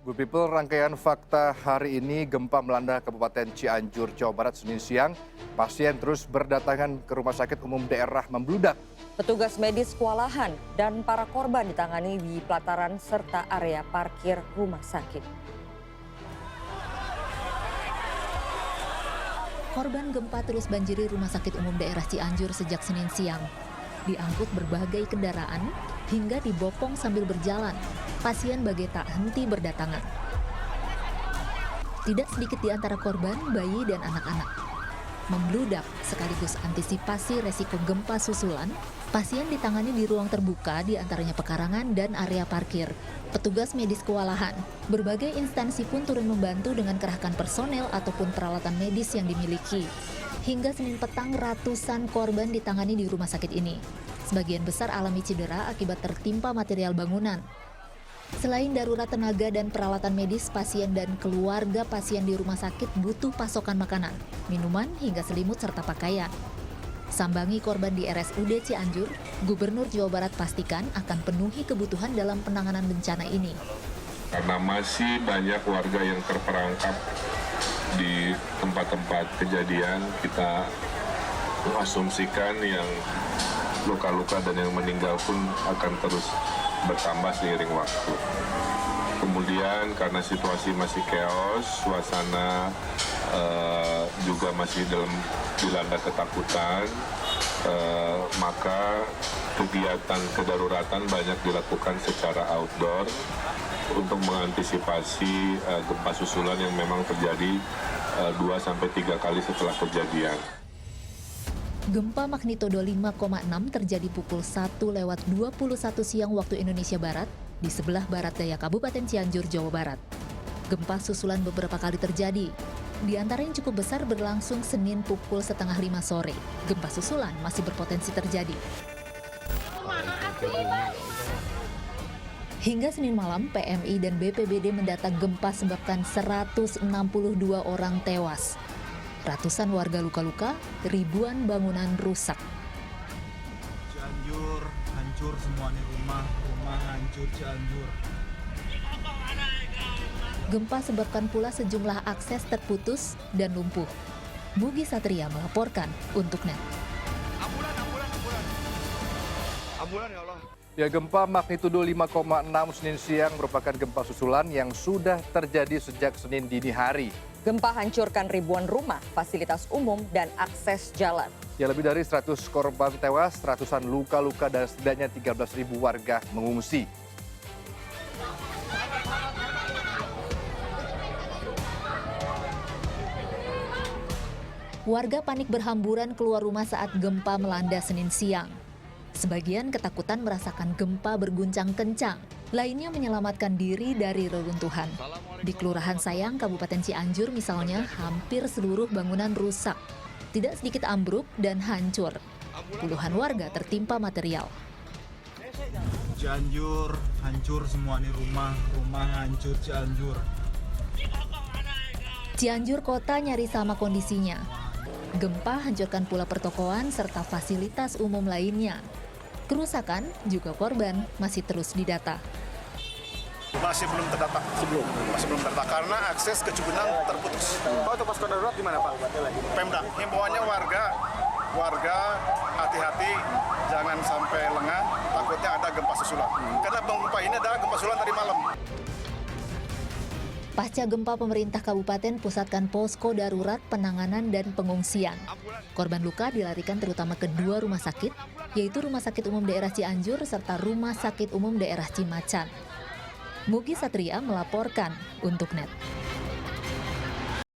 Good People, rangkaian fakta hari ini gempa melanda Kabupaten Cianjur, Jawa Barat Senin siang. Pasien terus berdatangan ke Rumah Sakit Umum Daerah membludak. Petugas medis kewalahan dan para korban ditangani di pelataran serta area parkir rumah sakit. Korban gempa terus banjiri Rumah Sakit Umum Daerah Cianjur sejak Senin siang. Diangkut berbagai kendaraan hingga dibopong sambil berjalan. Pasien bagai tak henti berdatangan. Tidak sedikit di antara korban, bayi dan anak-anak. Membludak sekaligus antisipasi resiko gempa susulan, pasien ditangani di ruang terbuka di antaranya pekarangan dan area parkir. Petugas medis kewalahan, berbagai instansi pun turun membantu dengan kerahkan personel ataupun peralatan medis yang dimiliki. Hingga Senin petang ratusan korban ditangani di rumah sakit ini. Sebagian besar alami cedera akibat tertimpa material bangunan. Selain darurat tenaga dan peralatan medis, pasien dan keluarga pasien di rumah sakit butuh pasokan makanan, minuman hingga selimut serta pakaian. Sambangi korban di RSUD Cianjur, Gubernur Jawa Barat pastikan akan penuhi kebutuhan dalam penanganan bencana ini. Karena masih banyak warga yang terperangkap di tempat-tempat kejadian, kita mengasumsikan yang luka-luka dan yang meninggal pun akan terus bertambah seiring waktu. Kemudian karena situasi masih chaos, suasana juga masih dilanda ketakutan, maka kegiatan kedaruratan banyak dilakukan secara outdoor untuk mengantisipasi gempa susulan yang memang terjadi 2-3 kali setelah kejadian. Gempa magnitudo 5,6 terjadi pukul 1:21 siang waktu Indonesia Barat di sebelah barat daya Kabupaten Cianjur, Jawa Barat. Gempa susulan beberapa kali terjadi. Di antara yang cukup besar berlangsung Senin pukul 4:30 sore. Gempa susulan masih berpotensi terjadi. Hingga Senin malam, PMI dan BPBD mendata gempa sebabkan 162 orang tewas. Ratusan warga luka-luka, ribuan bangunan rusak. Cianjur, hancur semua nih rumah hancur Cianjur. Gempa sebabkan pula sejumlah akses terputus dan lumpuh. Mugi Satria melaporkan untuk NET. Ambulan ya Allah. Ya, gempa magnitudo 5,6 Senin siang merupakan gempa susulan yang sudah terjadi sejak Senin dini hari. Gempa hancurkan ribuan rumah, fasilitas umum, dan akses jalan. Ya, lebih dari 100 korban tewas, ratusan luka-luka dan setidaknya 13.000 warga mengungsi. Warga panik berhamburan keluar rumah saat gempa melanda Senin siang. Sebagian ketakutan merasakan gempa berguncang kencang, lainnya menyelamatkan diri dari reruntuhan. Di Kelurahan Sayang, Kabupaten Cianjur misalnya, hampir seluruh bangunan rusak. Tidak sedikit ambruk dan hancur. Puluhan warga tertimpa material. Cianjur, hancur semua nih rumah hancur Cianjur. Cianjur kota nyaris sama kondisinya. Gempa hancurkan pula pertokoan serta fasilitas umum lainnya. Kerusakan juga korban masih terus didata. Masih belum terdata, karena akses ke Cugenang terputus. Pak, untuk posko darurat di mana, Pak? Pemda, himbauannya warga hati-hati, jangan sampai lengah, takutnya ada gempa susulan. Karena gempa ini adalah gempa susulan tadi malam. Pasca gempa, pemerintah kabupaten pusatkan posko darurat penanganan dan pengungsian. Korban luka dilarikan terutama ke 2 rumah sakit, yaitu Rumah Sakit Umum Daerah Cianjur serta Rumah Sakit Umum Daerah Cimacan. Mugi Satria melaporkan untuk NET.